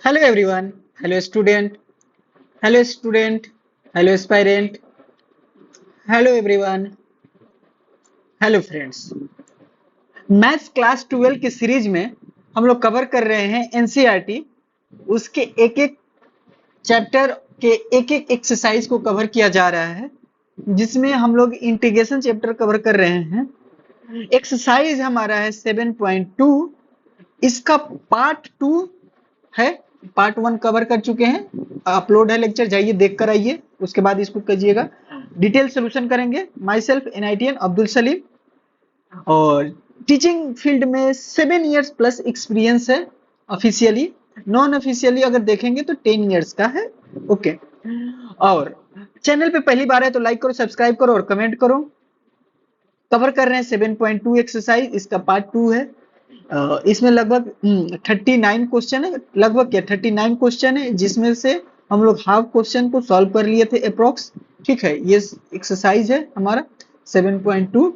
Hello everyone. Hello student. Hello student. Hello aspirant. Hello everyone. Hello friends. Maths class 12 की series में हम लोग cover कर रहे हैं एनसीईआरटी। उसके एक एक चैप्टर के एक एक एक्सरसाइज को कवर किया जा रहा है, जिसमें हम लोग इंटीग्रेशन चैप्टर कवर कर रहे हैं। एक्सरसाइज हमारा है 7.2। इसका पार्ट 2 है। पार्ट 1 कवर कर चुके हैं, अपलोड है लेक्चर, जाइए देख कर आइए, उसके बाद इसको कीजिएगा। डिटेल सोल्यूशन करेंगे। माई सेल्फ एनआईटीएन अब्दुल सलीम, और टीचिंग फील्ड में 7 इयर्स प्लस एक्सपीरियंस है। ऑफिशियली, नॉन ऑफिशियली अगर देखेंगे तो 10 इयर्स का है। ओके। और चैनल पे पहली बार है तो लाइक करो, सब्सक्राइब करो और कमेंट करो। कवर कर रहे हैं 7.2 एक्सरसाइज, इसका पार्ट 2 है। इसमें लगभग 39 क्वेश्चन है, लगभग क्या 39 क्वेश्चन है, जिसमें से हम लोग हाफ क्वेश्चन को सॉल्व कर लिए थे अप्रोक्स। ठीक है, ये एक्सरसाइज है हमारा 7.2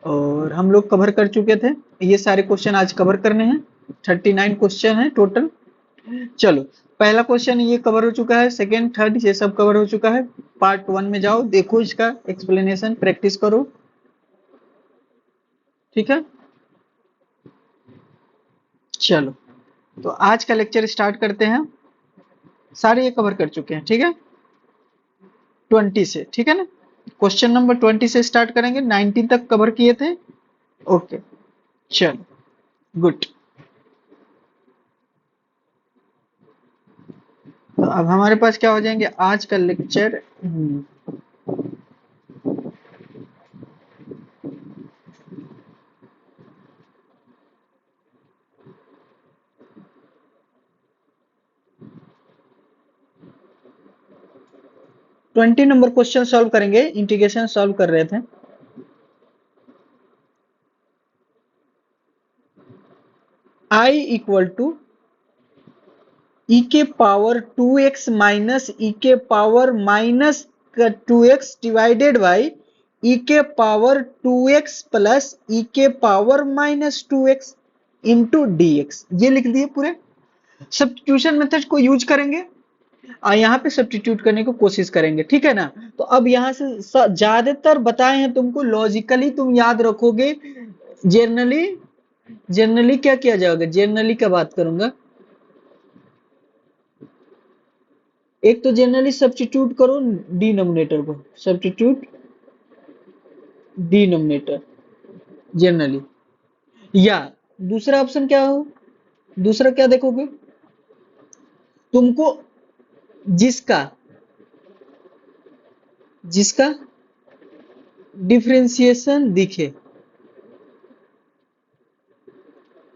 और हम लोग कवर कर चुके थे। ये सारे क्वेश्चन आज कवर करने हैं। 39 क्वेश्चन है टोटल। चलो, पहला क्वेश्चन ये कवर हो चुका है, सेकेंड थर्ड ये सब कवर हो चुका है। पार्ट 1 में जाओ, देखो इसका एक्सप्लेनेशन, प्रैक्टिस करो। ठीक है, चलो तो आज का लेक्चर स्टार्ट करते हैं। सारे ये कवर कर चुके हैं, ठीक है, 20 से, ठीक है ना। क्वेश्चन नंबर 20 से स्टार्ट करेंगे, 19 तक कवर किए थे। ओके, चलो, गुड। तो अब हमारे पास क्या हो जाएंगे आज का लेक्चर। 20 नंबर क्वेश्चन सॉल्व करेंगे, इंटीग्रेशन सॉल्व कर रहे थे। I इक्वल टू e के पावर 2x माइनस e के power minus 2x divided by e के पावर 2x प्लस e के power minus 2x into dx। ये लिख दिए पूरे। सब्स्टिट्यूशन मेथड को यूज करेंगे और यहाँ पे सब्स्टिट्यूट करने की कोशिश करेंगे, ठीक है ना। तो अब यहाँ से ज्यादातर बताए हैं तुमको, लॉजिकली तुम याद रखोगे। जनरली जनरली क्या किया जाएगा, जनरली क्या बात करूंगा। एक तो जनरली सब्स्टिट्यूट करो डिनोमिनेटर को, सब्स्टिट्यूट डिनोमिनेटर जनरली। या दूसरा ऑप्शन क्या हो, दूसरा क्या देखोगे, तुमको जिसका जिसका डिफरेंशिएशन दिखे,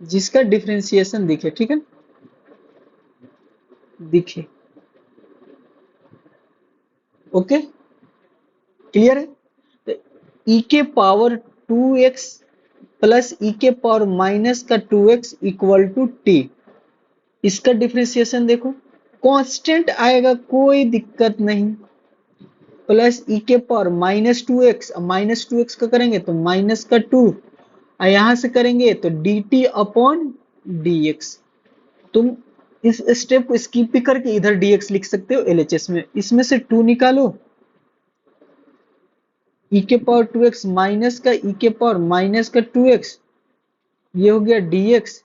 जिसका डिफरेंशिएशन दिखे, ठीक है, दिखे। ओके, क्लियर है। तो e के पावर 2x प्लस e के पावर माइनस का 2x इक्वल टू टी, इसका डिफरेंशिएशन देखो, कांस्टेंट आएगा, कोई दिक्कत नहीं। प्लस e के power minus 2x, minus 2x का करेंगे तो माइनस का 2, और यहां से करेंगे तो dt अपॉन dx। तुम इस स्टेप को स्किप भी करके इधर dx लिख सकते हो LHS में। इसमें से 2 निकालो, e के पावर 2x माइनस का e के पावर माइनस का 2x, ये हो गया dx,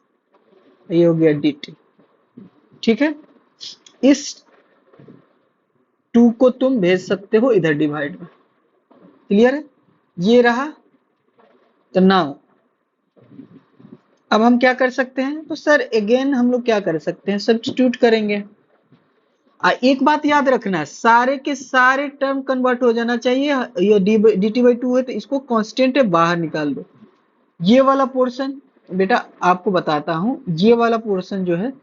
ये हो गया dt। ठीक है, इस 2 को तुम भेज सकते हो इधर डिवाइड में। क्लियर है, ये रहा। तो नाउ अब हम क्या कर सकते हैं, तो सर अगेन हम लोग क्या कर सकते हैं, सब्स्टिट्यूट करेंगे। एक बात याद रखना, सारे के सारे टर्म कन्वर्ट हो जाना चाहिए। ये dt बाई 2 है तो इसको कांस्टेंट है, बाहर निकाल दो। ये वाला पोर्शन बेटा आपको बताता हूं, ये वाला पोर्शन जो है,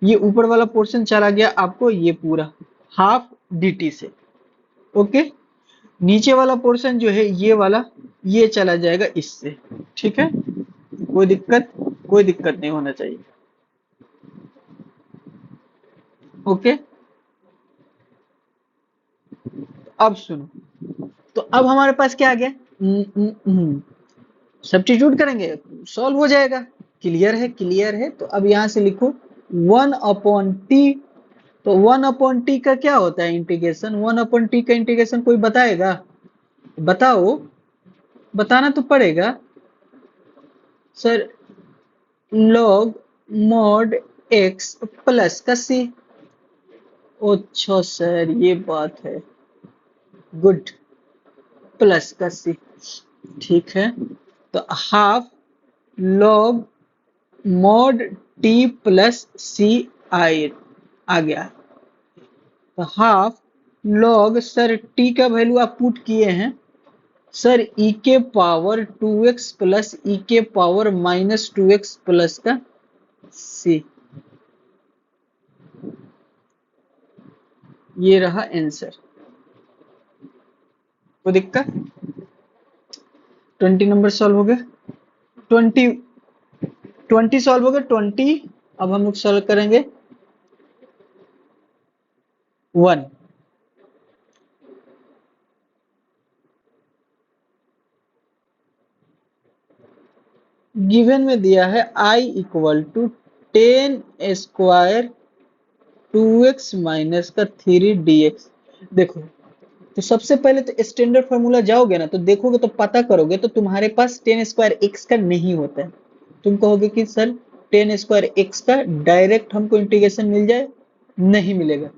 ये ऊपर वाला पोर्शन चला गया आपको ये पूरा हाफ dt से। ओके, नीचे वाला पोर्शन जो है ये वाला, ये चला जाएगा इससे। ठीक है, कोई दिक्कत नहीं होना चाहिए। ओके, अब सुनो, तो अब हमारे पास क्या आ गया, सब्स्टिट्यूट करेंगे, सॉल्व हो जाएगा। क्लियर है, क्लियर है। तो अब यहां से लिखो वन अपॉन टी। तो वन अपॉन टी का क्या होता है इंटीग्रेशन? वन अपॉन टी का इंटीग्रेशन कोई बताएगा? बताओ, बताना तो पड़ेगा sir. Log mod x plus का सी। अच्छा सर, ये बात है, गुड, प्लस का सी, ठीक है। तो half log mod T plus C I आ गया। तो हाफ लॉग सर टी का वैल्यू आप पुट किए हैं सर, ई के पावर 2x प्लस ई के पावर माइनस 2x प्लस का सी। ये रहा आंसर। कोई दिक्कत? 20 नंबर सॉल्व हो गया। 20 20 सॉल्व हो गया। 20 अब हम लोग सॉल्व करेंगे 1। गिवन में दिया है i equal to 10 square 2x minus का 3 dx। देखो, तो सबसे पहले तो स्टैंडर्ड फार्मूला जाओगे ना, तो देखोगे तो पता करोगे तो तुम्हारे पास 10 स्क्वायर एक्स का नहीं होता है। तुम कहोगे कि सर 10 स्क्वायर एक्स का डायरेक्ट हमको इंटीग्रेशन मिल जाए, नहीं मिलेगा,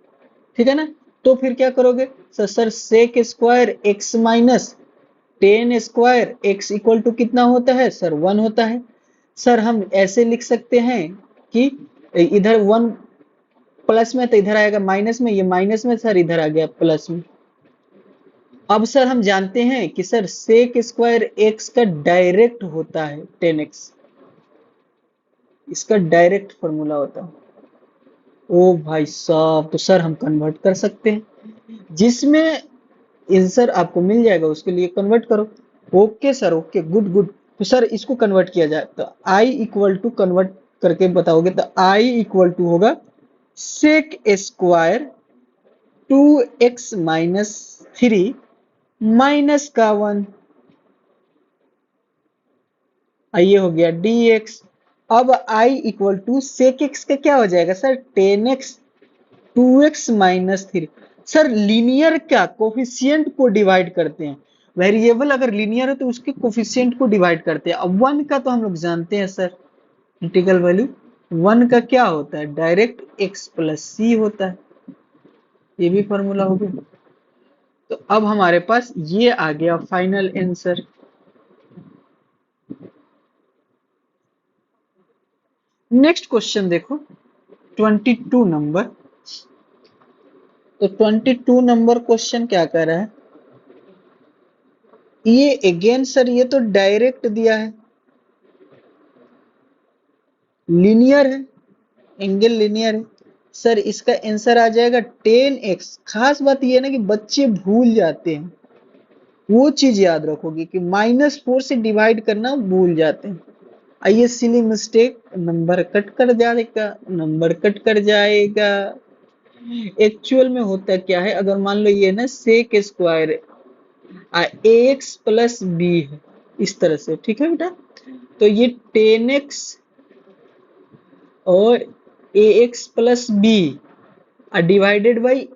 ठीक है ना। तो फिर क्या करोगे sir sec square X minus 10 square X equal to कितना होता है सर? 1 होता है। सर हम ऐसे लिख सकते हैं कि इधर 1 प्लस में तो इधर आएगा माइनस में, ये माइनस में सर इधर आ गया प्लस में। अब सर हम जानते हैं कि सर सेक स्क्वायर एक्स का डायरेक्ट होता है 10x, इसका डायरेक्ट फॉर्मूला होता है। ओ भाई साहब, तो सर हम कन्वर्ट कर सकते हैं, जिसमें आंसर आपको मिल जाएगा उसके लिए कन्वर्ट करो। Okay sir, okay, good good. तो सर इसको कन्वर्ट किया जाए तो i इक्वल टू कन्वर्ट करके बताओगे तो i इक्वल टू होगा sec square 2x minus 3 minus का 1, ये हो गया dx। अब i equal to sec x का क्या हो जाएगा sir? 10x 2x minus 3। Sir linear क्या कोफिशिएंट को डिवाइड करते हैं, वेरिएबल अगर लीनियर है तो उसके कोफिशिएंट को डिवाइड करते हैं। अब 1 का तो हम लोग जानते हैं सर, इंटीग्रल वैल्यू 1 का क्या होता है? डायरेक्ट x प्लस सी होता है। ये भी फॉर्मूला हो गया। तो अब हमारे पास ये आ गया फाइनल आंसर। नेक्स्ट क्वेश्चन देखो, 22 नंबर। तो 22 नंबर क्वेश्चन क्या कर रहा है? ये अगेन सर ये तो डायरेक्ट दिया है, लीनियर है, एंगल लीनियर है। सर इसका आंसर आ जाएगा 10x। खास बात ये है ना कि बच्चे भूल जाते हैं, वो चीज याद रखोगे कि -4 से डिवाइड करना भूल जाते हैं। आइए सिली मिस्टेक, नंबर कट कर जाएगा, नंबर कट कर जाएगा। एक्चुअल में होता क्या है, अगर मान लो ये ना sec square ax plus B है इस तरह से, ठीक है बेटा, तो ये 10x और ax plus B divided by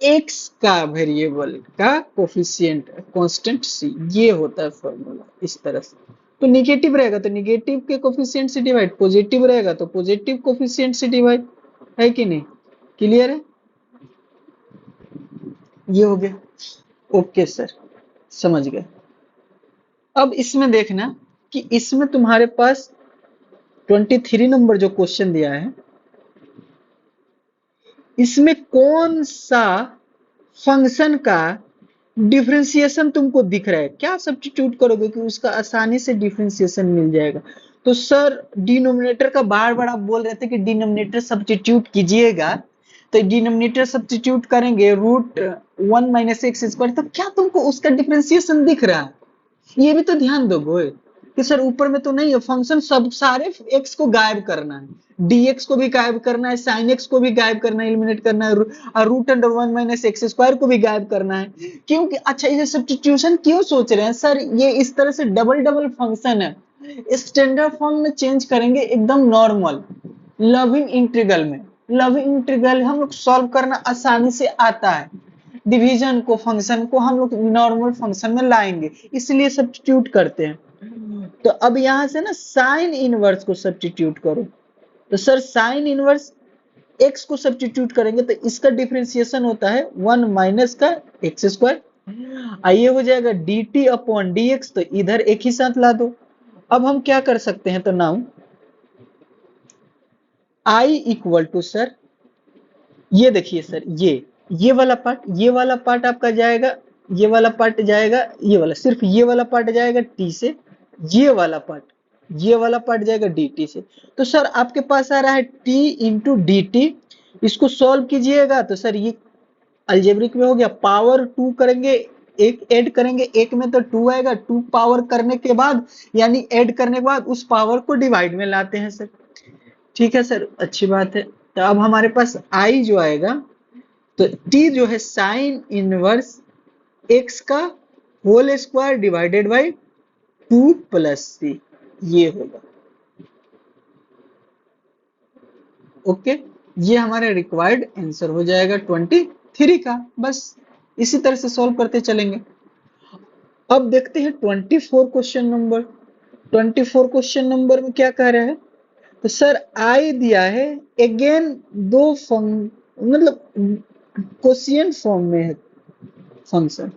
x का वेरिएबल का कोफिशिएंट कांस्टेंट c, ये होता है फॉर्मूला इस तरह से। तो निगेटिव रहेगा तो निगेटिव के कोफिशिएंट से डिवाइड, पॉजिटिव रहेगा तो पॉजिटिव कोफिशिएंट से डिवाइड, है कि नहीं? क्लियर है? ये हो गया। ओके सर, समझ गए। अब इसमें देखना कि इसमें तुम्हारे पास 23 नंबर जो क्वेश्चन दिया है, इसमें कौन सा फंक्शन का डिफरेंशिएशन तुमको दिख रहा है? क्या सब्स्टिट्यूट करोगे कि उसका आसानी से डिफरेंशिएशन मिल जाएगा? तो सर डिनोमिनेटर का बार बार आप बोल रहे थे कि डिनोमिनेटर सब्स्टिट्यूट कीजिएगा, तो डिनोमिनेटर सब्स्टिट्यूट करेंगे √1 माइनस एक्स स्क्वायर, तो क्या तुमको उसका डिफरेंशिएशन दिख रहा है? ये भी तो ध्यान दोगे कि सर ऊपर में तो नहीं है फंक्शन, सब सारे एक्स को गायब करना है, dx को भी गायब करना है, sin x को भी गायब करना है, एलिमिनेट करना है, √1 माइनस एक्स स्क्वायर को भी गायब करना है। क्योंकि अच्छा ये सब्स्टिट्यूशन क्यों सोच रहे हैं सर? ये इस तरह से डबल डबल फंक्शन है, स्टैंडर्ड फॉर्म में चेंज करेंगे एकदम नॉर्मल, लविंग इंटीग्रल में, लविंग इंटीग्रल हम लोग सॉल्व करना आसानी से आता है। डिवीजन को, फंक्शन को हम लोग नॉर्मल फंक्शन में लाएंगे, इसलिए सब्स्टिट्यूट करते हैं। तो अब यहां से ना साइन इनवर्स को सब्स्टिट्यूट करो। तो सर साइन इनवर्स एक्स को सब्स्टिट्यूट करेंगे तो इसका डिफरेंशिएशन होता है 1 माइनस का एक्स स्क्वायर। आइए हो जाएगा D T upon D x, तो इधर एक ही साथ ला दो। अब हम क्या कर सकते हैं, तो now I equal to sir, ये देखिए सर, ये वाला पार्ट, ये वाला पार्ट आपका जाएगा, ये वाला पार्ट जाएगा, ये वाला, सिर्फ ये वाला पार्ट जाएगा टी से, ये वाला पार्ट, ये वाला पार्ट जाएगा डी टी से। तो सर आपके पास आ रहा है टी इंटू डी टी, इसको सॉल्व कीजिएगा तो सर ये अलजेब्रिक में हो गया, पावर 2 करेंगे, एक ऐड करेंगे, एक में तो 2 आएगा, 2 पावर करने के बाद यानी ऐड करने के बाद उस पावर को डिवाइड में लाते हैं सर। ठीक है सर, अच्छी बात है। तो अब हमारे पास आई जो आएगा, तो टी जो है साइन इनवर्स एक्स का whole square divided by 2 plus C, ये होगा। ओके, ये हमारा रिक्वायर्ड आंसर हो जाएगा 23 का। बस इसी तरह से सॉल्व करते चलेंगे। अब देखते हैं 24 क्वेश्चन नंबर। 24 क्वेश्चन नंबर में क्या कह रहे हैं, तो सर आई दिया है, अगेन दो मतलब कोशिएंट फॉर्म में है फंक्शन।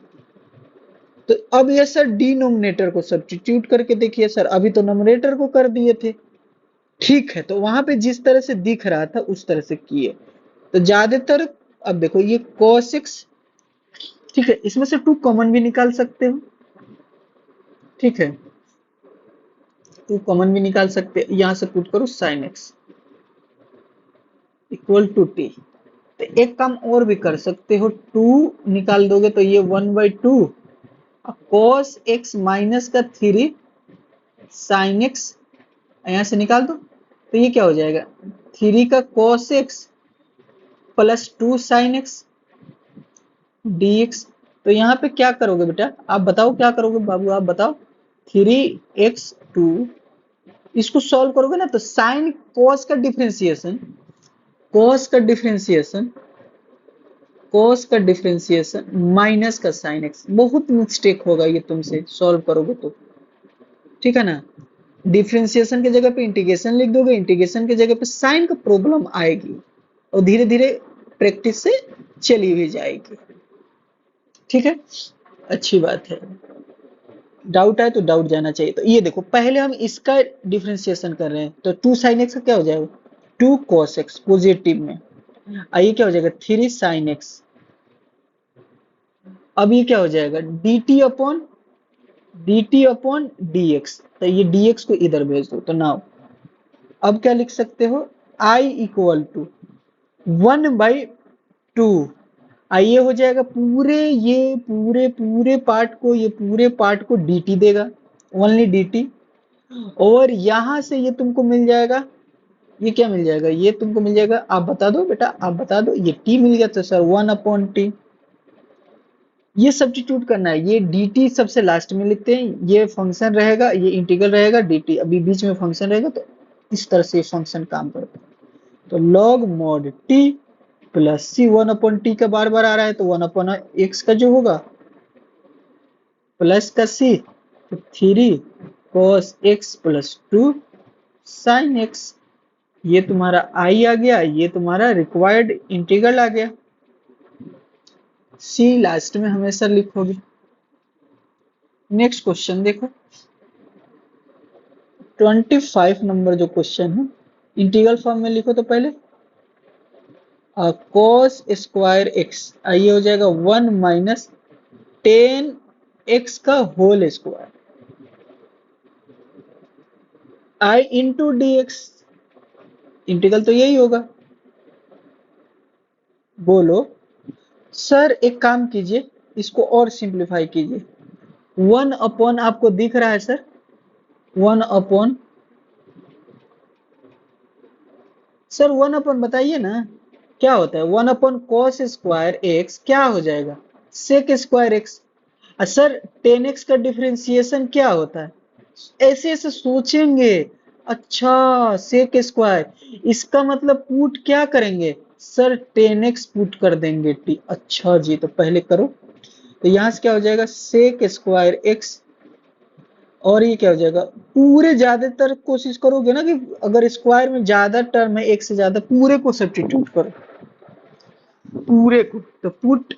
तो अब ये सर डिनोमिनेटर को सब्स्टिट्यूट करके देखिए सर, अभी तो नोमिनेटर को कर दिए थे। ठीक है, तो वहां पे जिस तरह से दिख रहा था उस तरह से किए। तो ज्यादातर अब देखो ये cos x, ठीक है, इसमें से 2 कॉमन भी निकाल सकते हो। ठीक है, 2 कॉमन भी निकाल सकते हैं, यहां से पुट करो sin x equal to T. तो एक काम और भी कर सकते हो, 2 निकाल दोगे तो ये 1/2 cos x माइनस का 3 sin x, यहां से निकाल दो तो ये क्या हो जाएगा, 3 का cos x plus 2 sin x dx। तो यहाँ पे क्या करोगे बेटा, आप बताओ क्या करोगे बाबू, आप बताओ। 3x2, इसको सॉल्व करोगे ना तो साइन cos का डिफरेंशिएशन, cos का डिफरेंशिएशन, cos का डिफरेंशिएशन माइनस का sin x, बहुत मिस्टेक होगा ये तुमसे सॉल्व करोगे तो। ठीक है ना, डिफरेंशिएशन की जगह पे इंटीग्रेशन लिख दोगे, इंटीग्रेशन की जगह पे साइन का प्रॉब्लम आएगी और धीरे धीरे प्रैक्टिस से चली भी जाएगी। ठीक है, अच्छी बात है। डाउट है तो डाउट जाना चाहिए। तो ये देखो पहले हम इसका डिफरेंशिएशन कर रहे हैं, तो 2 sin x का क्या हो जाएगा, 2 cos x पॉजिटिव में, आइए क्या हो जाएगा 3 sin x। अब ये क्या हो जाएगा dt अपॉन dx, तो ये dx को इधर भेज दो। तो नाउ अब क्या लिख सकते हो, I इक्वल टू 1/2, आइए हो जाएगा पूरे पार्ट को, ये पूरे पार्ट को dt देगा, ओनली dt। और यहां से ये तुमको मिल जाएगा, ये क्या मिल जाएगा, ये तुमको मिल जाएगा, आप बता दो बेटा, आप बता दो, ये t मिल गया तो सर 1/t। ये सब्स्टिट्यूट करना है, ये dt सबसे लास्ट में लिखते हैं, ये फंक्शन रहेगा, ये इंटीग्रल रहेगा, dt अभी बीच में फंक्शन रहेगा, तो इस तरह से फंक्शन काम करता है। तो log mod t प्लस सी, 1/t का बार बार आ रहा है तो 1/x का जो होगा प्लस का c, तो 3 cos x plus 2 sin x, ये तुम्हारा i आ गया, ये तुम्हारा रिक्वायर्ड इंटीग्रल आ गया। सी लास्ट में हमेशा लिखोगे। नेक्स्ट क्वेश्चन देखो, 25 नंबर जो क्वेश्चन है, इंटीग्रल फॉर्म में लिखो। तो पहले cos स्क्वायर एक्स, आइए हो जाएगा 1 माइनस 10x का होल स्क्वायर, आई इंटू डी एक्स, इंटीग्रल तो यही होगा। बोलो सर एक काम कीजिए, इसको और सिंप्लीफाई कीजिए। 1 अपॉन आपको दिख रहा है सर, 1 अपॉन, सर 1 अपॉन बताइए ना क्या होता है, 1 अपॉन कॉस स्क्वायर एक्स क्या हो जाएगा, सेक स्क्वायर एक्स। सर 10x का डिफरेंशिएशन क्या होता है, ऐसे ऐसे सोचेंगे, अच्छा, सेक स्क्वायर, इसका मतलब पुट क्या करेंगे सर, 10x पुट कर देंगे टी। अच्छा जी, तो पहले करो, तो यहाँ से क्या हो जाएगा सेक स्क्वायर एक्स, और ये क्या हो जाएगा, पूरे ज्यादातर कोशिश करोगे ना कि अगर स्क्वायर में ज्यादा टर्म है एक से ज्यादा, पूरे को सब्स्टिट्यूट करो, पूरे को, तो पुट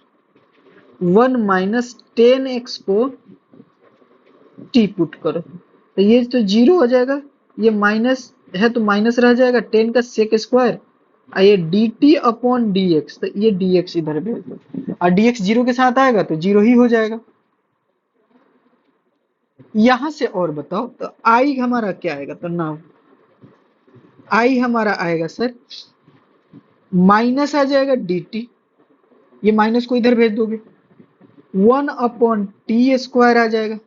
1 - 10x को टी पुट करो, तो ये तो जीरो हो जाएगा, ये माइनस है तो माइनस रह जाएगा, 10 का सेक स्क्वायर, और ये D T upon D x, तो ये डी एक्स इधर भेज दो, और डी एक्स जीरो के साथ आएगा तो जीरो ही हो जाएगा। यहां से और बताओ, तो आई हमारा क्या आएगा, तो नाउ आई हमारा आएगा सर, माइनस आ जाएगा डी टी, ये माइनस को इधर भेज दोगे, 1/t² आ जाएगा,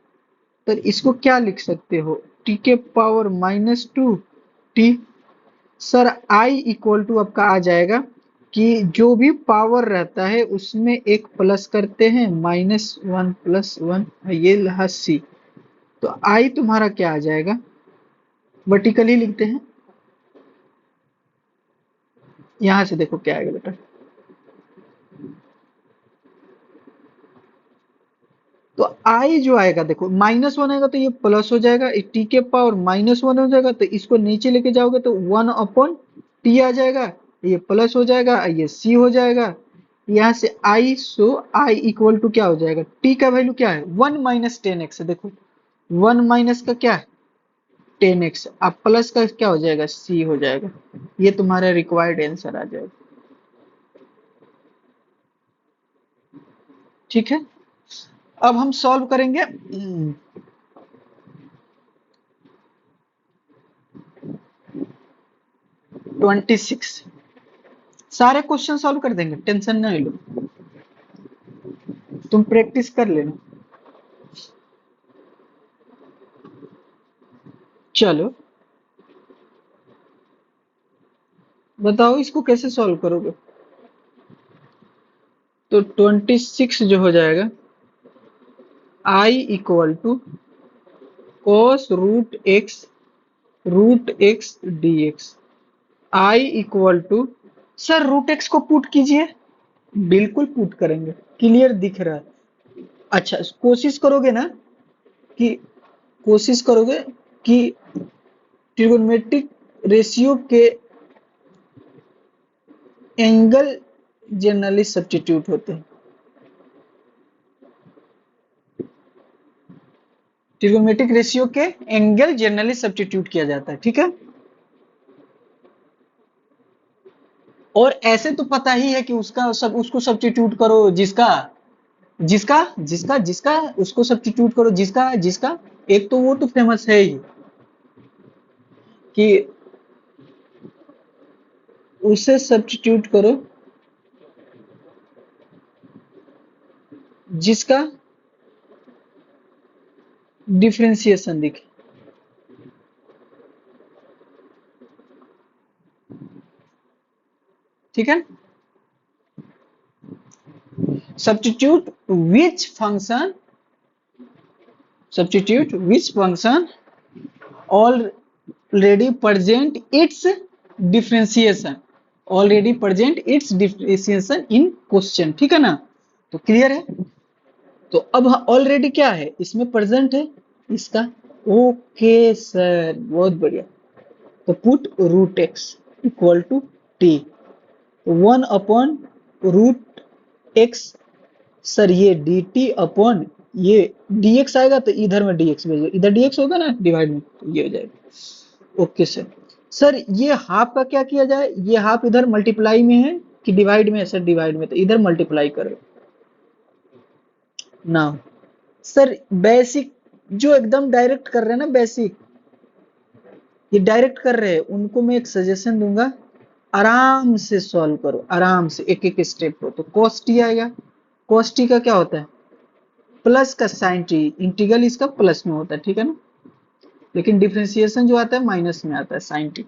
तो इसको क्या लिख सकते हो, टी के power -2 T. Sir I equal to आपका आ जाएगा कि जो भी पावर रहता है उसमें एक प्लस करते हैं, -1 + 1, ये रहा सी, तो आई तुम्हारा क्या आ जाएगा, वर्टिकली लिखते हैं, यहां से देखो क्या आएगा बेटा, तो आई जो आएगा देखो -1 आएगा तो ये प्लस हो जाएगा, टी के पावर -1 हो जाएगा, तो इसको नीचे लेके जाओगे तो 1/t आ जाएगा, ये प्लस हो जाएगा, ये सी हो जाएगा, यहाँ से आई, सो आई इक्वल टू क्या हो जाएगा, टी का वैल्यू क्या है 1 - 10x, देखो 1 माइनस का क्या है 10x, अब प्लस का क्या हो जाएगा सी हो जाएगा, ये तुम्हारा रिक्वायर्ड आंसर आ जाएगा। ठीक है, अब हम सॉल्व करेंगे 26, सारे क्वेश्चन सॉल्व कर देंगे, टेंशन नहीं लो, तुम प्रैक्टिस कर लेना। चलो बताओ इसको कैसे सॉल्व करोगे, तो 26 जो हो जाएगा I equal to cos root x d x, I equal to, sir root x को पुट कीजिए, बिल्कुल पुट करेंगे, क्लियर दिख रहा है। अच्छा कोशिश करोगे ना कि, कोशिश करोगे कि ट्रिगोनोमेट्रिक रेशियो के एंगल जनरली सब्स्टिट्यूट होते हैं, ट्रिगोनोमेट्रिक रेशियो के एंगल जनरली सब्स्टिट्यूट किया जाता है, ठीक है। और ऐसे तो पता ही है कि उसका सब, उसको सब्स्टिट्यूट करो जिसका जिसका जिसका जिसका उसको सब्स्टिट्यूट करो जिसका जिसका, एक तो वो तो फेमस है ही कि उसे सब्स्टिट्यूट करो जिसका डिफरेंशिएशन दिखे, ठीक है। substitute which function already present its differentiation in question, ठीक है ना, तो क्लियर है। तो अब ऑलरेडी क्या है इसमें प्रेजेंट है इसका, ओके सर बहुत बढ़िया, तो put root X equal to T, 1/√x, sir ये dt अपॉन ये dx आएगा तो इधर में dx भेजो, इधर dx होगा ना डिवाइड में, तो ये हो जाएगा, ओके सर। सर ये हाफ का क्या किया जाए, ये हाफ इधर मल्टीप्लाई में है कि डिवाइड में है, सर डिवाइड में, तो इधर मल्टीप्लाई करो ना। सर बेसिक जो एकदम डायरेक्ट कर रहे हैं ना, बेसिक ये डायरेक्ट कर रहे हैं उनको मैं एक सजेशन दूंगा, आराम से सॉल्व करो, आराम से एक एक स्टेप हो, तो cos t आएगा, cos t का क्या होता है प्लस का साइन टी, इंटीग्रल इसका प्लस में होता है, ठीक है ना, लेकिन डिफरेंशिएशन जो आता है माइनस में आता है साइन टी,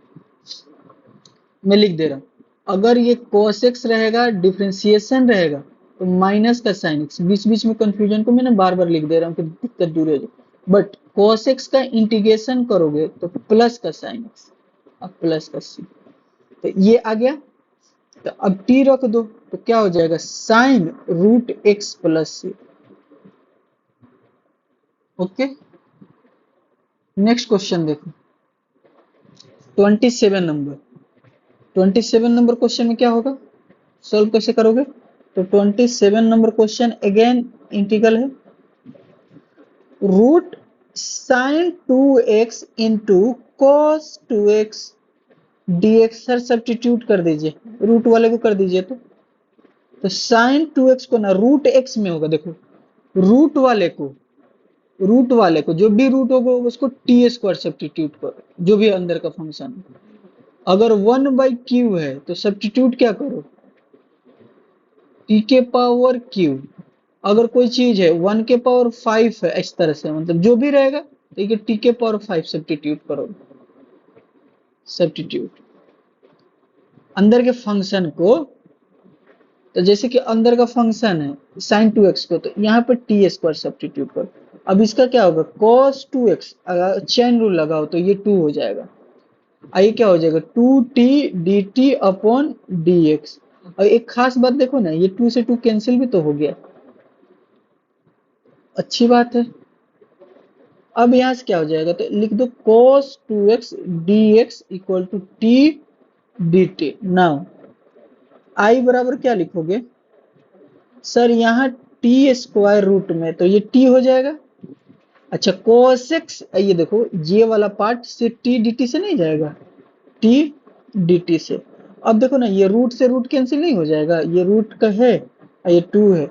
मैं लिख दे रहा हूं, अगर ये cos x रहेगा डिफरेंशिएशन रहेगा तो माइनस का साइन x, बीच बीच में कंफ्यूजन को मैंने बार बार लिख दे रहा हूँ कि दिक्कत दूर हो जाए, बट cos x का इंटीग्रेशन करोगे तो प्लस का sin x, अब प्लस का c, तो ये आ गया। तो अब t रख दो तो क्या हो जाएगा, साइन रूट एक्स प्लस सी। ओके, नेक्स्ट क्वेश्चन देखो, 27 नंबर। 27 नंबर क्वेश्चन में क्या होगा, सॉल्व कैसे करोगे, तो 27 नंबर क्वेश्चन अगेन इंटीग्रल है, root sine 2x into cos 2x dx। Sir substitute कर दीजिए, रूट वाले को कर दीजिए, तो साइन 2x को ना रूट एक्स में होगा, देखो रूट वाले को, रूट वाले को जो भी रूट होगा उसको टी स्क्वायर सब्स्टिट्यूट करो, जो भी अंदर का फंक्शन है। अगर 1/q है तो सब्स्टिट्यूट क्या करो, टी के पावर क्यू। अगर कोई चीज है 1 के पावर 5 है, इस तरह से मतलब जो भी रहेगा, ठीक है, टी के पावर 5 सब्स्टिट्यूट करो, सब्स्टिट्यूट अंदर के फंक्शन को। तो जैसे कि अंदर का फंक्शन है साइन 2x को, तो यहाँ पर टी स्क्वायर सब्स्टिट्यूट करो। अब इसका क्या होगा, cos 2x, अगर चेन रूल लगाओ तो ये 2 हो जाएगा, आइए क्या हो जाएगा 2t dt अपॉन dx। और एक खास बात देखो ना, ये 2 से 2 कैंसिल भी तो हो गया, अच्छी बात है। अब यहाँ से क्या हो जाएगा, तो लिख दो cos 2x dx equal to t dt। Now i बराबर क्या लिखोगे, सर यहाँ टी स्क्वायर रूट में, तो ये टी हो जाएगा। अच्छा cos x, ये देखो ये वाला पार्ट से टी dt से नहीं जाएगा, टी dt से। अब देखो ना, ये रूट से रूट कैंसिल नहीं हो जाएगा, ये रूट का है और ये 2 है,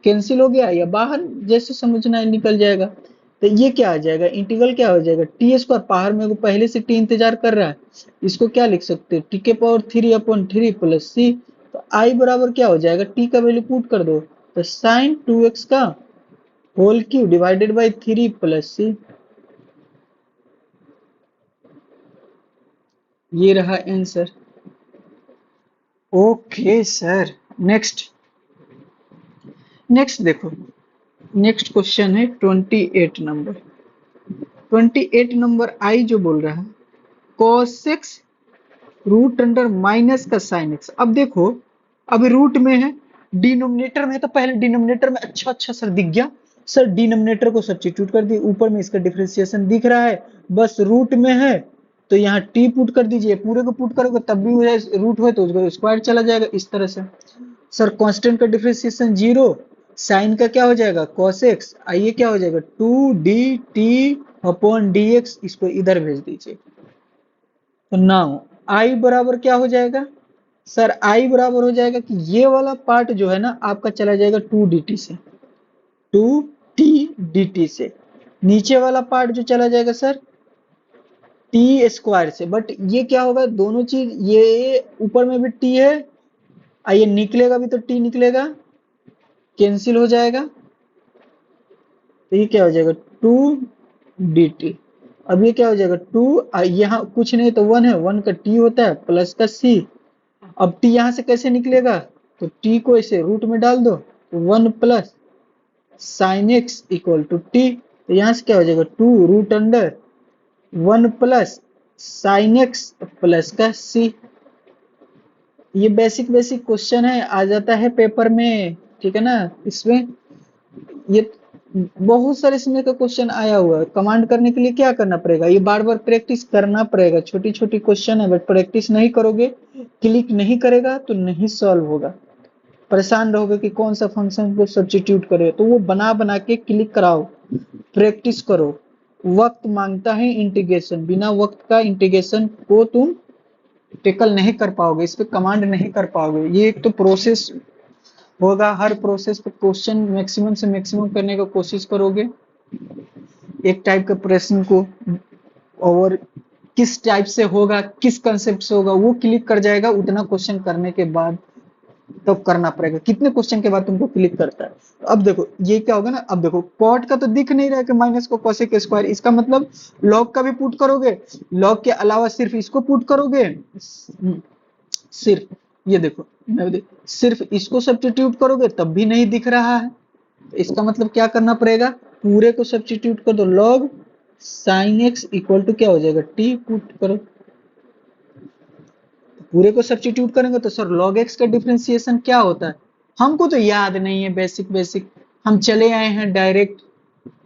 कैंसिल हो गया, या बाहर जैसे समझना है निकल जाएगा। तो ये क्या आ जाएगा, इंटीग्रल क्या हो जाएगा, टी स्क्वायर, बाहर में पहले से टी इंतजार कर रहा है, इसको क्या लिख सकते हैं, टी के पावर 3 अपॉन 3 प्लस सी। तो आई बराबर क्या हो जाएगा, टी का वैल्यू पुट कर दो, तो साइन 2x का whole cube divided by 3 plus C. ये रहा answer. Okay sir, next, next देखो, नेक्स्ट क्वेश्चन है 28 नंबर। 28 नंबर आई जो बोल रहा है cos x root under minus का साइन x। अब देखो, अभी रूट में है, डिनोमिनेटर में है, तो पहले डिनोमिनेटर में अच्छा अच्छा सर दिख गया, सर डिनोमिनेटर को सब्स्टिट्यूट कर दिए, ऊपर में इसका डिफरेंशिएशन दिख रहा है, बस रूट में है तो यहाँ टी पुट कर दीजिए, पूरे को पुट करोगे तब भी रूट हो तो उसको स्क्वायर चला जाएगा इस तरह से। सर कांस्टेंट का डिफरेंशिएशन 0, साइन का क्या हो जाएगा cos x, आइए क्या हो जाएगा 2dt अपॉन dx, इसको इधर भेज दीजिए। तो नाउ आई बराबर क्या हो जाएगा, सर आई बराबर हो जाएगा कि ये वाला पार्ट जो है ना आपका चला जाएगा 2dt से, 2t dt से, नीचे वाला पार्ट जो चला जाएगा सर टी स्क्वायर से। बट ये क्या होगा, दोनों चीज, ये ऊपर में भी टी है और ये निकलेगा भी तो टी निकलेगा, कैंसिल हो जाएगा, तो ये क्या हो जाएगा 2dt। अब ये क्या हो जाएगा 2, यहाँ कुछ नहीं तो 1 है, 1 का t होता है प्लस का c। अब t यहाँ से कैसे निकलेगा, तो t को ऐसे रूट में डाल दो, 1 plus sine X equal to T. तो यहाँ से क्या हो जाएगा 2 root under 1 plus sine X plus का c। ये बेसिक बेसिक क्वेश्चन है, आ जाता है पेपर में, ठीक है ना। इसमें ये बहुत सारे इसमें का क्वेश्चन आया हुआ है, कमांड करने के लिए क्या करना पड़ेगा, ये बार बार प्रैक्टिस करना पड़ेगा, छोटी छोटी क्वेश्चन है बट प्रैक्टिस नहीं करोगे, क्लिक नहीं करेगा तो नहीं सॉल्व होगा, परेशान रहोगे कि कौन सा फंक्शन को सब्स्टिट्यूट करे, तो वो बना बना के क्लिक कराओ, प्रैक्टिस करो। वक्त मांगता है इंटीग्रेशन, बिना वक्त का इंटीग्रेशन को तुम टेकल नहीं कर पाओगे, इस पे कमांड नहीं कर पाओगे, ये एक तो प्रोसेस होगा, हर प्रोसेस पे क्वेश्चन मैक्सिमम से मैक्सिमम करने का कोशिश करोगे एक टाइप के प्रश्न को, और किस टाइप से होगा, किस कंसेप्ट से होगा वो क्लिक कर जाएगा, उतना क्वेश्चन करने के बाद तब करना पड़ेगा, कितने क्वेश्चन के बाद तुमको क्लिक करता है। तो अब देखो ये क्या होगा ना, अब देखो कॉट का तो दिख नहीं रहा है कि माइनस को कोसेक स्क्वायर, इसका मतलब लॉग का भी पुट करोगे, लॉग के अलावा सिर्फ इसको पुट करोगे, सिर्फ ये देखो, सिर्फ इसको सब्स्टिट्यूट करोगे तब भी नहीं दिख रहा है, तो इसका मतलब क्या करना पड़ेगा, पूरे को सब्स्टिट्यूट कर दो, log sine X equal to क्या हो जाएगा, टी पुट करो। पूरे को सब्स्टिट्यूट करेंगे तो सर लॉग एक्स का डिफरेंशिएशन क्या होता है, हमको तो याद नहीं है, बेसिक बेसिक हम चले आए हैं डायरेक्ट।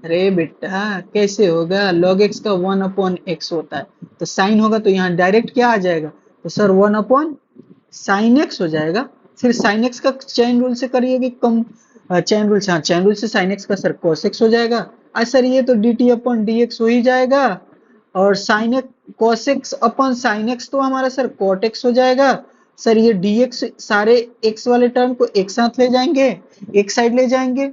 अरे बेटा कैसे होगा, लॉग एक्स का 1/x होता है, तो साइन होगा तो यहाँ डायरेक्ट क्या आ जाएगा, तो सर 1/sin x हो जाएगा। फिर sin x का चैन रूल से करिए कि कम, चैन रूल से, हाँ चैन रूल से sin x का सर cos x हो जाएगा। सर ये तो dt/dx हो ही जाएगा, और sin x cos x अपन sin x तो हमारा सर cot x हो जाएगा। सर ये dx सारे x वाले टर्म को एक साथ ले जाएंगे, एक साइड ले जाएंगे।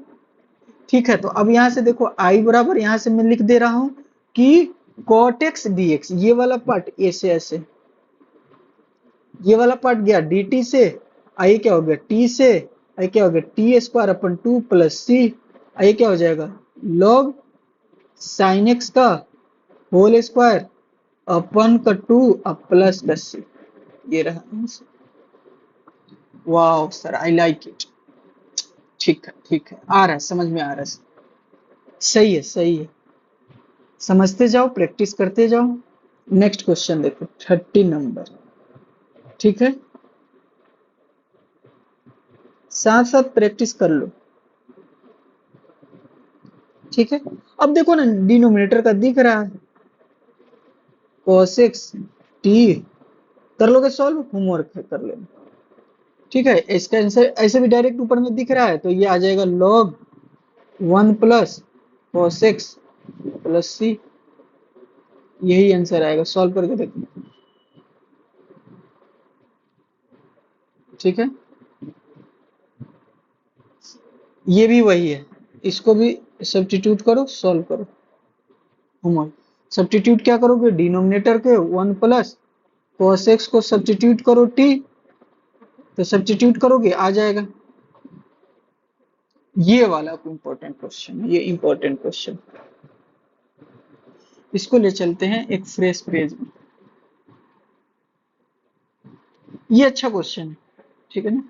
ठीक है, तो अब यहां से देखो i बराबर, यहां से मैं लिख दे रहा हूं कि cot x dx, ये वाला पार्ट ऐसे ऐसे, ये वाला पार्ट गया dt से, आई क्या हो गया t से, आई क्या हो गया t² 2 + c, आई क्या हो जाएगा log sin x का होल स्क्वायर अपन का 2 अब प्लस का c। ये रहा answer. Wow sir I like it. ठीक है आ रहा है, समझ में आ रहा है। सही है सही है, समझते जाओ प्रैक्टिस करते जाओ। नेक्स्ट क्वेश्चन देखो 30 नंबर। ठीक है, साथ साथ प्रैक्टिस कर लो। ठीक है, अब देखो ना डिनोमिनेटर का दिख रहा है cos x t, कर लोगे सॉल्व, होमवर्क है कर लेना। ठीक है, इसका आंसर ऐसे भी डायरेक्ट ऊपर में दिख रहा है, तो ये आ जाएगा log 1 + cos x + c, यही आंसर आएगा, सॉल्व करके देखो। ठीक है, ये भी वही है, इसको भी सब्स्टिट्यूट करो, सॉल्व करो। होमवर्क सब्स्टिट्यूट क्या करोगे, डिनोमिनेटर के 1 + cos x को सब्स्टिट्यूट करो t, तो सब्स्टिट्यूट करोगे आ जाएगा। ये वाला इंपॉर्टेंट क्वेश्चन है, ये इंपॉर्टेंट क्वेश्चन, इसको ले चलते हैं एक फ्रेश पेज में। ये अच्छा क्वेश्चन है, ठीक है ना,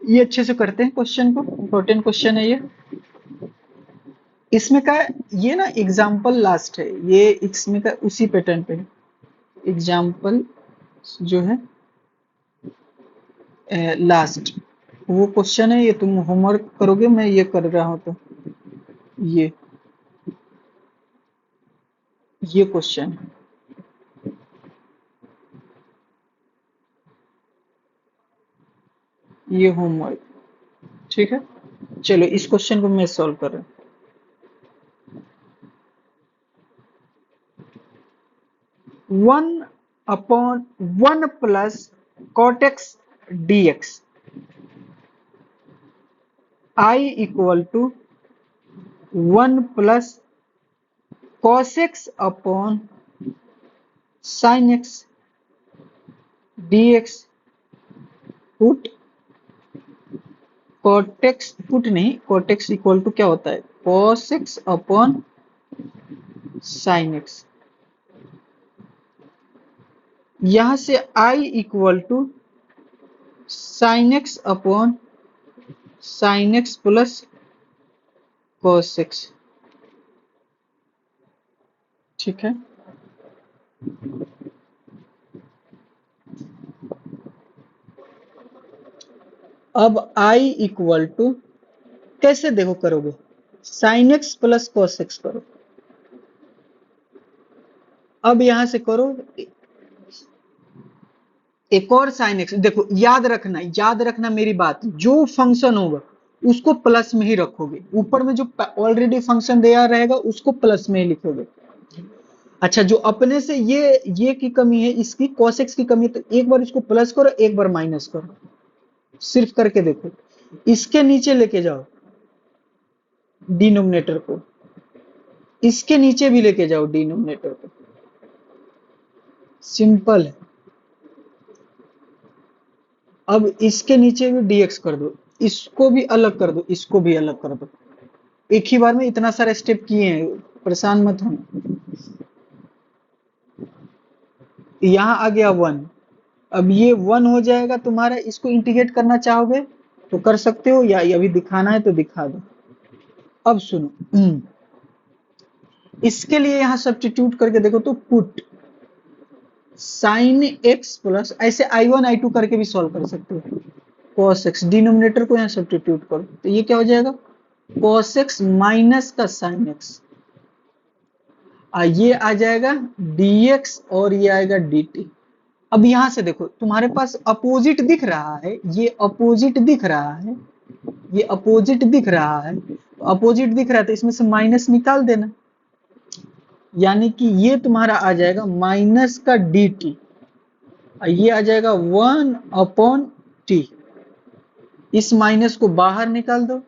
ये अच्छे से करते हैं क्वेश्चन को, इंपॉर्टेंट क्वेश्चन है ये। इसमें का ये ना एग्जाम्पल लास्ट है, ये इसमें का उसी पैटर्न पे है एग्जाम्पल जो है लास्ट, वो क्वेश्चन है, ये तुम होमवर्क करोगे, मैं ये कर रहा हूं तो ये ये क्वेश्चन है। ये होमवर्क, ठीक है, चलो इस क्वेश्चन को मैं सॉल्व कर रहा हूँ। 1/1 + cot x dx, I = 1 + cos x sin x dx, put cot x, put नहीं, cot x = क्या होता है, cos x sin x, यहां से I = sin x sin x + cos x। ठीक है, अब I = कैसे देखो करोगे, sin x + cos x करो। अब यहां से करो एक और sin x, देखो याद रखना मेरी बात, जो फंक्शन होगा उसको प्लस में ही रखोगे, ऊपर में जो ऑलरेडी फंक्शन दिया रहेगा उसको प्लस में ही लिखोगे। अच्छा, जो अपने से ये की कमी है, इसकी cos x की कमी है, तो एक बार इसको प्लस करो, एक बार माइनस करो, सिर्फ करके देखो। इसके नीचे लेके जाओ डिनोमिनेटर को, इसके नीचे भी लेके जाओ डिनोमिनेटर को, सिंपल है। अब इसके नीचे भी dx कर दो, इसको भी अलग कर दो, इसको भी अलग कर दो, एक ही बार में इतना सारा स्टेप किए हैं, परेशान मत होना। यहाँ आ गया 1, अब ये 1 हो जाएगा तुम्हारा, इसको इंटीग्रेट करना चाहोगे तो कर सकते हो, या अभी दिखाना है तो दिखा दो। अब सुनो, इसके लिए यहाँ सब्स्टिट्यूट करके देखो तो पुट साइन एक्स प्लस, ऐसे I1 I2 करके भी सॉल्व कर सकते हो, cos x, डिनोमिनेटर को यहाँ सब्स्टिट्यूट करो तो ये क्या हो जाएगा, cos x माइनस का साइन एक्स, ये आ जाएगा dx और ये आएगा dt। अब यहां से देखो तुम्हारे पास अपोजिट दिख रहा है, ये अपोजिट दिख रहा है, ये अपोजिट दिख रहा है, तो अपोजिट दिख रहा है तो इसमें से माइनस निकाल देना, यानी कि ये तुम्हारा आ जाएगा माइनस का dt, ये आ जाएगा 1/t। इस माइनस को बाहर निकाल दो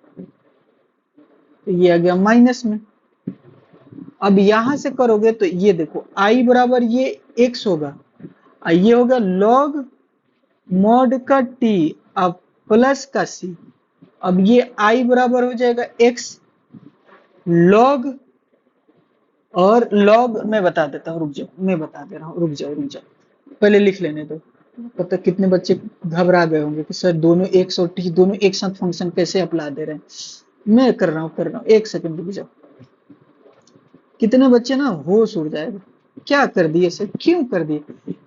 तो ये आ गया माइनस में। अब यहां से करोगे तो ये देखो i बराबर ये x होगा, ये होगा log मॉड का t अब प्लस का c। अब ये i बराबर हो जाएगा x log, और log मैं बता देता हूँ, रुक जाओ मैं बता दे रहा हूँ, रुक जाओ पहले लिख लेने दो। पता कितने बच्चे घबरा गए होंगे कि सर दोनों x और t दोनों एक साथ फंक्शन कैसे अप्लाई दे रहे हैं। मैं कर रहा हूँ, एक सेकंड रुक जाओ। कितने बच्चे ना होश उड़ जाएगा, क्या कर दिए सर, क्यों कर दिए।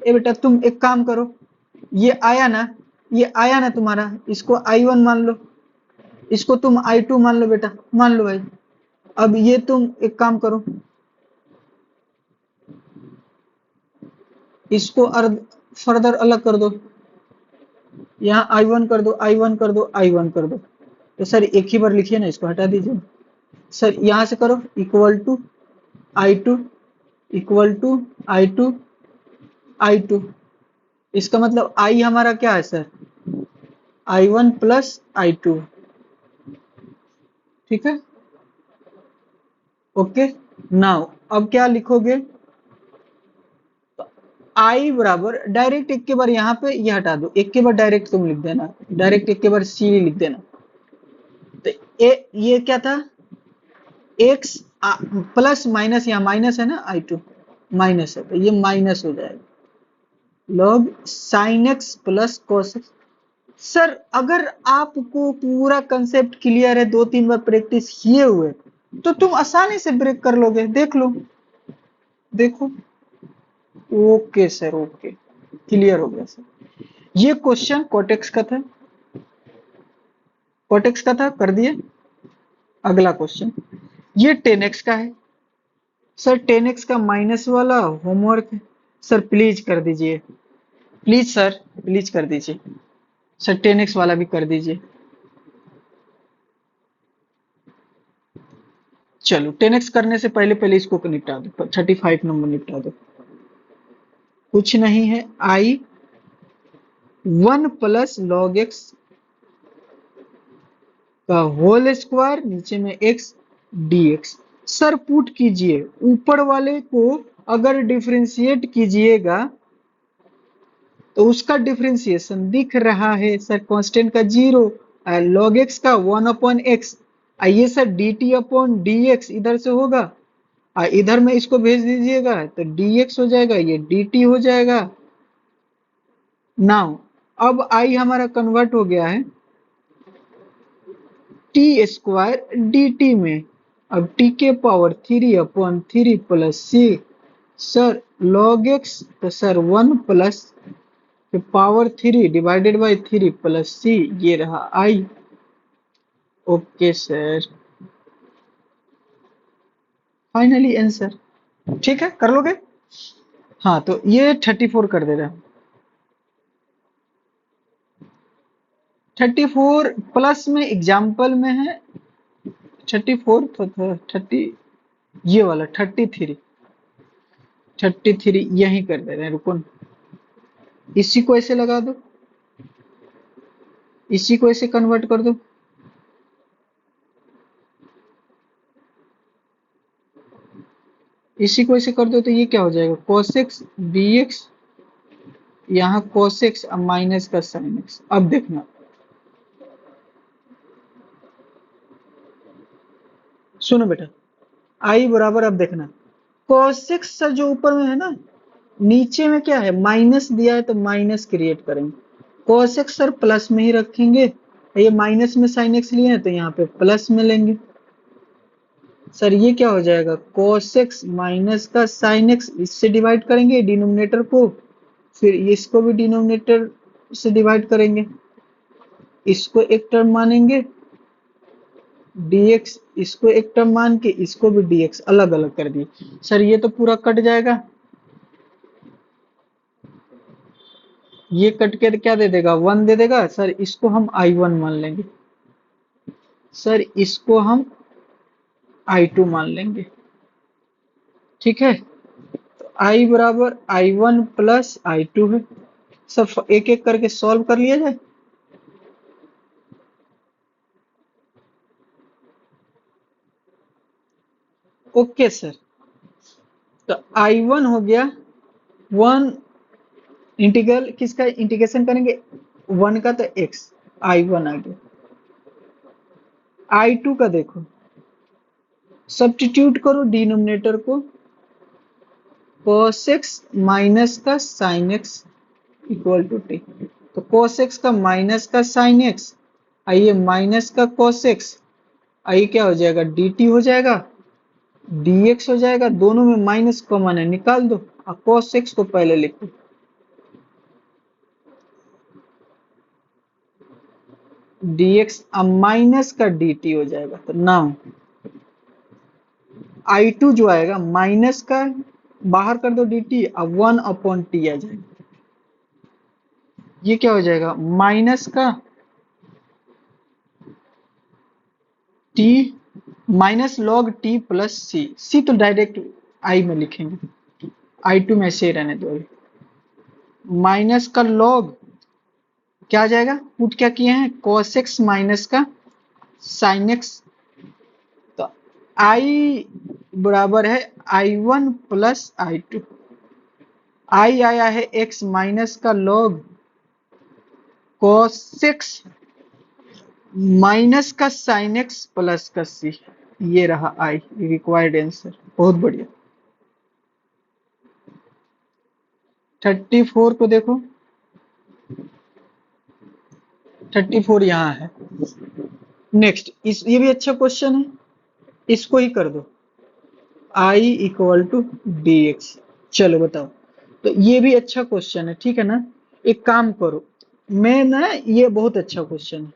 ए बेटा तुम एक काम करो, ये आया ना, ये आया ना तुम्हारा, इसको I1 मान लो, इसको तुम I2 मान लो बेटा, मान लो भाई। अब ये तुम एक काम करो, इसको फर्दर अलग कर दो, यहाँ I1 कर दो, I1 कर दो, I1 कर दो। तो सर एक ही बार लिखिए ना, इसको हटा दीजिए सर, यहां से करो equal to I2 equal to I2 I2। इसका मतलब I हमारा क्या है सर, I1 प्लस I2, ठीक है। ओके, नाउ अब क्या लिखोगे, I बराबर डायरेक्ट एक के बार यहाँ पे ये हटा दो, एक के बार डायरेक्ट तुम लिख देना, डायरेक्ट एक के बार C लिख देना। तो ये क्या था, x प्लस माइनस, यहाँ माइनस है ना, I2 माइनस है तो ये माइनस हो जाएगा log sin x plus cos x। Sir अगर आपको पूरा कंसेप्ट क्लियर है, 2-3 बार प्रैक्टिस किए हुए, तो तुम आसानी से ब्रेक कर लोगे, देख लो, देखो। ओके सर, ओके क्लियर हो गया सर। ये क्वेश्चन कोटेक्स का था, कोटेक्स का था, कर दिए। अगला क्वेश्चन ये 10x का है सर, 10x का माइनस वाला होमवर्क है सर, प्लीज कर दीजिए, प्लीज सर, प्लीज कर दीजिए सर, 10x वाला भी कर दीजिए। चलो 10x करने से पहले पहले इसको निपटा दो, 35 नंबर निपटा दो। कुछ नहीं है, I1 प्लस लॉग एक्स का होल स्क्वायर, नीचे में x dx। सर पुट कीजिए, ऊपर वाले को अगर डिफरेंशिएट कीजिएगा तो उसका डिफरेंशिएशन दिख रहा है सर, कांस्टेंट का 0, लॉग एक्स का 1/x, आइए सर dt अपॉन dx इधर से होगा, इधर में इसको भेज दीजिएगा तो dx हो जाएगा, ये dt हो जाएगा। नाउ अब I हमारा कन्वर्ट हो गया है टी स्क्वायर dt में, अब t के power 3/3 plus c, sir log x तो sir 1 plus power 3 divided by 3 plus c, ये रहा I। Okay sir, finally answer, ठीक है कर लोगे। हाँ तो ये 34 कर दे रहा है, 34 प्लस में एग्जाम्पल में है 34, तो 30, ये वाला 33 यही कर दे रहे हैं, रुको इसी को ऐसे लगा दो, इसी को ऐसे कन्वर्ट कर दो, इसी को ऐसे कर दो तो ये क्या हो जाएगा, cos x dx, यहाँ cos x अब माइनस का sin x। अब देखना सुनो बेटा, I बराबर, अब देखना cos x सर जो ऊपर में है ना, नीचे में क्या है माइनस दिया है तो माइनस क्रिएट करेंगे, cos x सर प्लस में ही रखेंगे ये माइनस में साइन एक्स लिए हैं तो यहाँ पे प्लस में लेंगे। सर ये क्या हो जाएगा, cos x माइनस का साइन एक्स, इससे डिवाइड करेंगे डिनोमिनेटर को, फिर इसको भी डिनोमिनेटर से डिवाइड करेंगे, इसको एक टर्म मानेंगे dx, इसको एक टर्म मान के इसको भी dx अलग अलग कर दिए। सर ये तो पूरा कट जाएगा, ये कट के क्या दे देगा, 1 दे देगा। सर इसको हम I1 मान लेंगे, सर इसको हम I2 मान लेंगे, ठीक है। तो I बराबर I1 प्लस I2 है। सब एक एक करके सॉल्व कर लिया जाए। ओके सर, तो I1 हो गया 1, इंटीग्रल किसका इंटीग्रेशन करेंगे 1 का, तो x I1 आ गया। I2 का देखो, सब्स्टिट्यूट करो डिनोमिनेटर को, cos x माइनस का sin x equal to T. तो cos x का माइनस का sin x, आइए माइनस का cos x, आइए क्या हो जाएगा dt हो जाएगा, dx हो जाएगा, दोनों में माइनस कॉमन है निकाल दो, और cos x को पहले लिखो, dx अब माइनस का dt हो जाएगा। तो नाउ I2 जो आएगा माइनस का बाहर कर दो dt, अब 1 अपॉन टी आ जाएगा। ये क्या हो जाएगा माइनस का t minus log t plus C, C तो डायरेक्ट I में लिखेंगे, I2 में से रहने दो। माइनस का लॉग क्या आ जाएगा, पुट क्या किए हैं cos x माइनस का sin x, तो I बराबर है I1 प्लस I2, I आया है x माइनस का लॉग cos x माइनस का sin x प्लस का c, ये रहा I रिक्वायर्ड आंसर। बहुत बढ़िया। 34 को देखो, 34 यहाँ है। नेक्स्ट इस, ये भी अच्छा क्वेश्चन है, इसको ही कर दो, I equal to D X. चलो बताओ, तो ये भी अच्छा क्वेश्चन है, ठीक है ना। एक काम करो, मैं ना, ये बहुत अच्छा क्वेश्चन है।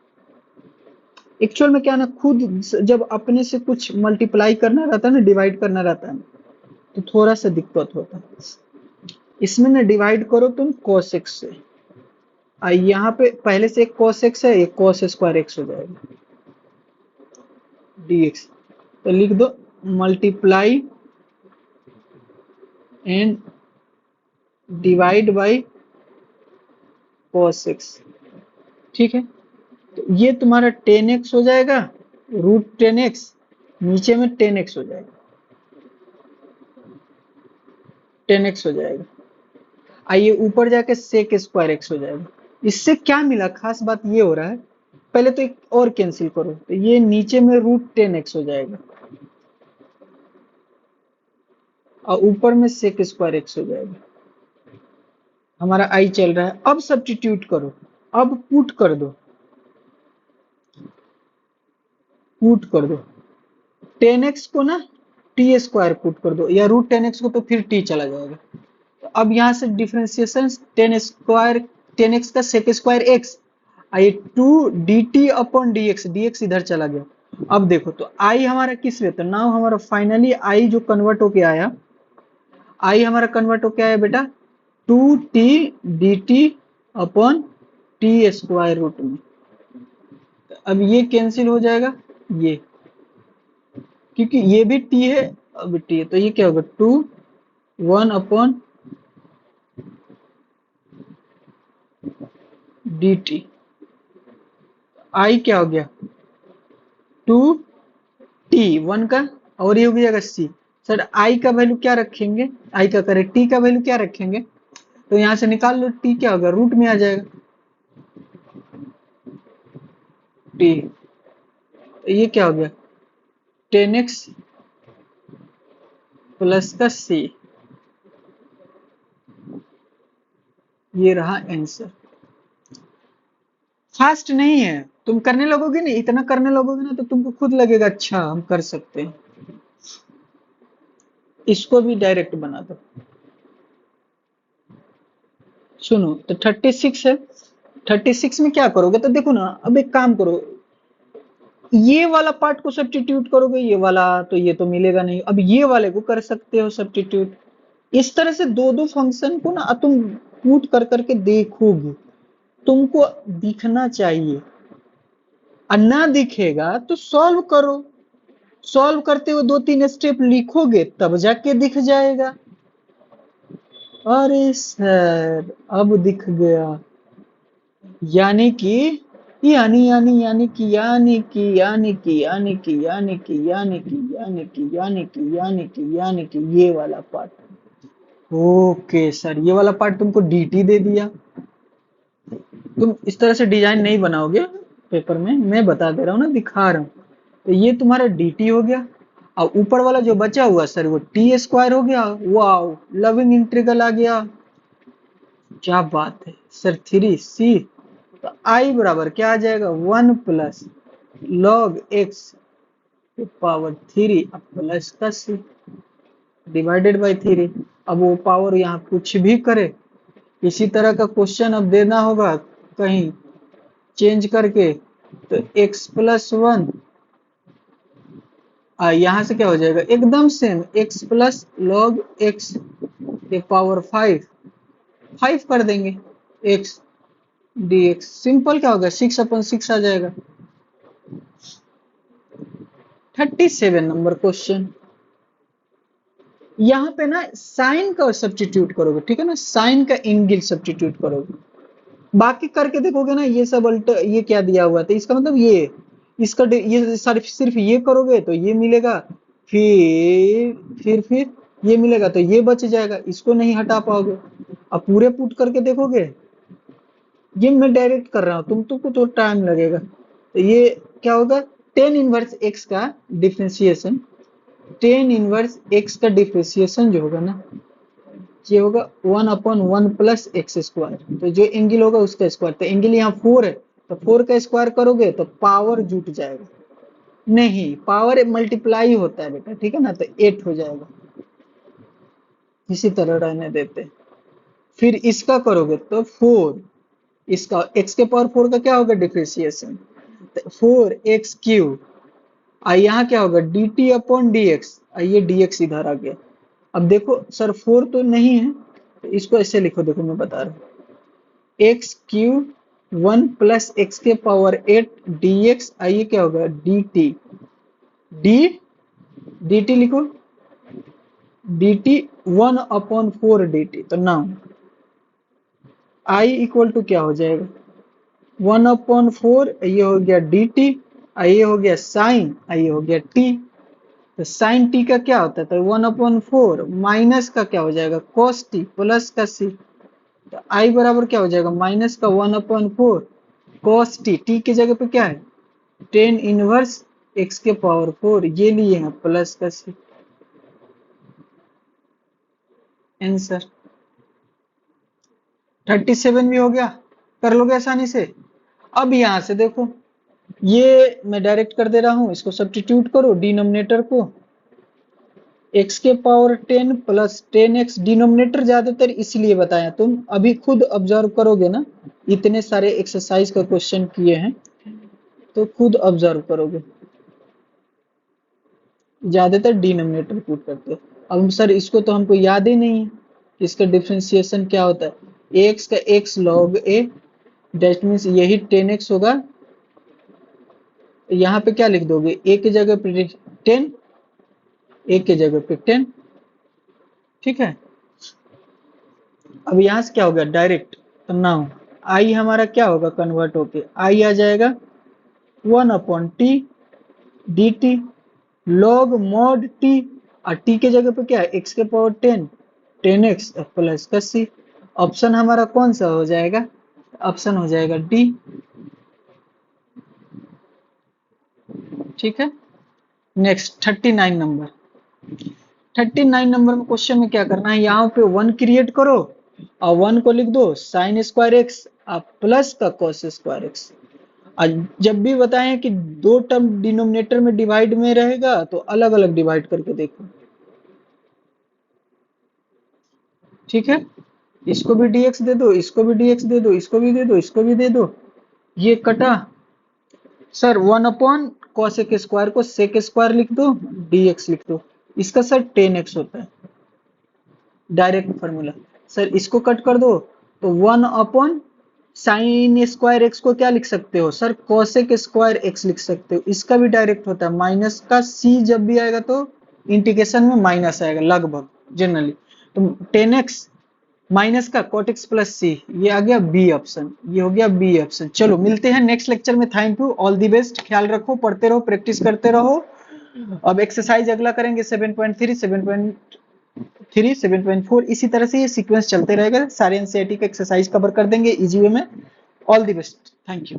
एक्चुअल में क्या ना, खुद जब अपने से कुछ मल्टीप्लाई करना रहता है ना, डिवाइड करना रहता है, तो थोड़ा सा दिक्कत होता है। इसमें ना डिवाइड करो तुम cos x से, यहाँ पे पहले से एक cos x है, एक cos स्क्वायर x हो जाएगा dx। तो लिख दो multiply and divide by cos x, ठीक है। तो ये तुम्हारा 10x हो जाएगा, रूट 10x, नीचे में 10x हो जाएगा, 10x हो जाएगा। आइए ऊपर जाके sec स्क्वायर x हो जाएगा। इससे क्या मिला, खास बात ये हो रहा है, पहले तो एक और कैंसिल करो, तो ये नीचे में रूट 10x हो जाएगा और ऊपर में sec स्क्वायर x हो जाएगा। हमारा I चल रहा है, अब सब्स्टिट्यूट करो, अब पुट कर दो, पुट कर दो 10x को ना टी स्क्वायर पुट कर दो, या रूट 10x को तो फिर t चला जाएगा। तो अब यहाँ से डिफरेंशिएशन 10 स्क्वायर 10x का सेक स्क्वायर x, आई 2 dt अपॉन dx, dx इधर चला गया। अब देखो तो I हमारा किस में, तो नाउ हमारा फाइनली I जो कन्वर्ट होके आया, I हमारा कन्वर्ट होके आया बेटा 2t dt upon T square root में। अब ये कैंसिल हो जाएगा, ये क्योंकि ये भी t है, अब t है, तो ये क्या होगा 2 1 अपॉन dt, I क्या हो गया 2t 1 का, और ये हो जाएगा c। सर I का वैल्यू क्या रखेंगे, I का करें t का वैल्यू क्या रखेंगे, तो यहां से निकाल लो, t क्या होगा रूट में आ जाएगा t, तो ये क्या हो गया 10x प्लस का c, ये रहा आंसर। फास्ट नहीं है। तुम करने लगोगे ना, इतना करने लगोगे ना, तो तुमको खुद लगेगा अच्छा हम कर सकते हैं। इसको भी डायरेक्ट बना दो। सुनो, तो 36 है। 36 में क्या करोगे, तो देखो ना, अब एक काम करो, ये वाला पार्ट को सब्स्टिट्यूट करोगे, ये वाला तो ये तो मिलेगा नहीं, अब ये वाले को कर सकते हो सब्स्टिट्यूट। इस तरह से दो दो फंक्शन को ना तुम पुट कर करके देखोगे, तुमको दिखना चाहिए, और ना दिखेगा तो सॉल्व करो। सॉल्व करते हुए दो तीन स्टेप लिखोगे तब जाके दिख जाएगा। अरे सर, अब दिख गया। यानी कि यानी कि ये वाला पार्ट। ओके सर, ये वाला पार्ट तुमको डीटी दे दिया। तुम इस तरह से डिजाइन नहीं बनाओगे पेपर में, मैं बता दे रहा हूँ ना, दिखा रहा हूँ। तो ये तुम्हारा dt हो गया, और ऊपर वाला जो बचा हुआ सर वो टी स्क्वायर हो गया। वाओ, लविंग इंटीग्रल आ गया। क्या बात है सर, 3c। तो i बराबर क्या आ जाएगा, 1 + log x⁻³ प्लस का c डिवाइडेड बाई 3। अब वो पावर यहाँ कुछ भी करे, इसी तरह का क्वेश्चन अब देना होगा कहीं चेंज करके। तो x+1, यहाँ से क्या हो जाएगा, एकदम सेम, x+log x⁵ 5 कर देंगे, x dx सिंपल क्या होगा, 6/6 आ जाएगा। 37 नंबर क्वेश्चन। यहाँ पे ना साइन का सब्स्टिट्यूट करोगे, ठीक है ना, साइन का एंगल सब्स्टिट्यूट करोगे। बाकी करके देखोगे ना, ये सब ये क्या दिया हुआ था, इसका मतलब ये, इसका ये सिर्फ ये करोगे तो ये मिलेगा, फिर ये मिलेगा, तो ये बच जाएगा, इसको नहीं हटा पाओगे। अब पूरे पुट करके देखोगे, ये मैं डायरेक्ट कर रहा हूँ, तुमको तो टाइम लगेगा। तो ये क्या होगा, टेन इनवर्स एक्स का डिफ्रेंसिएशन, टेन इनवर्स एक्स का डिफ्रेंसिएशन जो होगा ना, ये होगा 1/1 + x²। तो जो एंगल होगा उसका स्क्वायर, तो एंगल यहाँ 4 है, तो 4 का स्क्वायर करोगे तो पावर जुट जाएगा। नहीं, पावर मल्टीप्लाई होता है बेटा, ठीक है ना, तो 8 हो जाएगा। इसी तरह रहने देते। फिर इसका करोगे तो 4, इसका x⁴ का क्या होगा डिफ्रेंसिएशन, 4x³ यहाँ क्या होगा dt/dx, ये dx इधर आ गया। अब देखो सर 4 तो नहीं है, तो इसको ऐसे लिखो, देखो मैं बता रहा हूँ, x³ 1 + x⁸ dx, आइए क्या होगा dt, dt लिखो, dt 1/4 dt। तो नाउ i = क्या हो जाएगा, 1/4, ये हो गया dt, ये हो गया साइन, ये हो गया t। तो साइन t का क्या होता है, तो 1/4 माइनस का क्या हो जाएगा cos t प्लस का c। तो i बराबर क्या हो जाएगा, माइनस का 1/4 cos t, t की जगह पे क्या है टेन इनवर्स x⁴, ये लिए हैं प्लस का c। आंसर 37 भी हो गया, कर लोगे आसानी से। अब यहां से देखो, ये मैं डायरेक्ट कर दे रहा हूं, इसको सब्स्टिट्यूट करो, डिनोमिनेटर को x⁻10 + 10x, डिनोमिनेटर ज्यादातर इसलिए बताया, तुम अभी खुद ऑब्जर्व करोगे ना, इतने सारे एक्सरसाइज का क्वेश्चन किए हैं तो खुद ऑब्जर्व करोगे, ज्यादातर डिनोमिनेटर पुट करते हैं। अब सर इसको तो हमको याद ही नहीं है, इसका डिफरेंशिएशन क्या होता है, x का x log a, that means यही 10x होगा। यहाँ पे क्या लिख दोगे, a की जगह पे 10, a की जगह पे 10, ठीक है। अब यहाँ से क्या होगा डायरेक्ट, तो नाउ i हमारा क्या होगा कन्वर्ट होके, i आ जाएगा 1/t dt log mod t, और t के जगह पे क्या है x⁻10 10x प्लस का c। ऑप्शन हमारा कौन सा हो जाएगा, ऑप्शन हो जाएगा डी, ठीक है। Next 39 number. 39 नंबर में क्वेश्चन में क्या करना है, यहाँ पे 1 क्रिएट करो और 1 को लिख दो sin² x प्लस का cos² x। जब भी बताएं कि दो टर्म डिनोमिनेटर में डिवाइड में रहेगा तो अलग अलग डिवाइड करके देखो, ठीक है। इसको भी dx दे दो, इसको भी dx दे दो, इसको भी दे दो, इसको भी दे दो, ये कटा। सर 1 अपॉन कॉसेक स्क्वायर को सेक स्क्वायर लिख दो, dx लिख दो। इसका सर 10x होता है, डायरेक्ट फॉर्मूला। सर इसको कट कर दो तो 1 अपॉन साइन स्क्वायर एक्स को क्या लिख सकते हो सर, कॉसेक स्क्वायर एक्स लिख सकते हो। इसका भी डायरेक्ट होता है, माइनस का सी जब भी आएगा तो इंटीग्रेशन में माइनस आएगा लगभग जनरली। तो 10x माइनस का cot x प्लस सी, ये आ गया बी ऑप्शन, ये हो गया बी ऑप्शन। चलो मिलते हैं नेक्स्ट लेक्चर में। Thank you, all the best, ख्याल रखो, पढ़ते रहो, प्रैक्टिस करते रहो। अब एक्सरसाइज अगला करेंगे 7.3, 7.3, 7.4, इसी तरह से ये सीक्वेंस चलते रहेगा। सारे एनसीईआरटी का एक्सरसाइज कवर कर देंगे इजी वे में। All the best, thank you.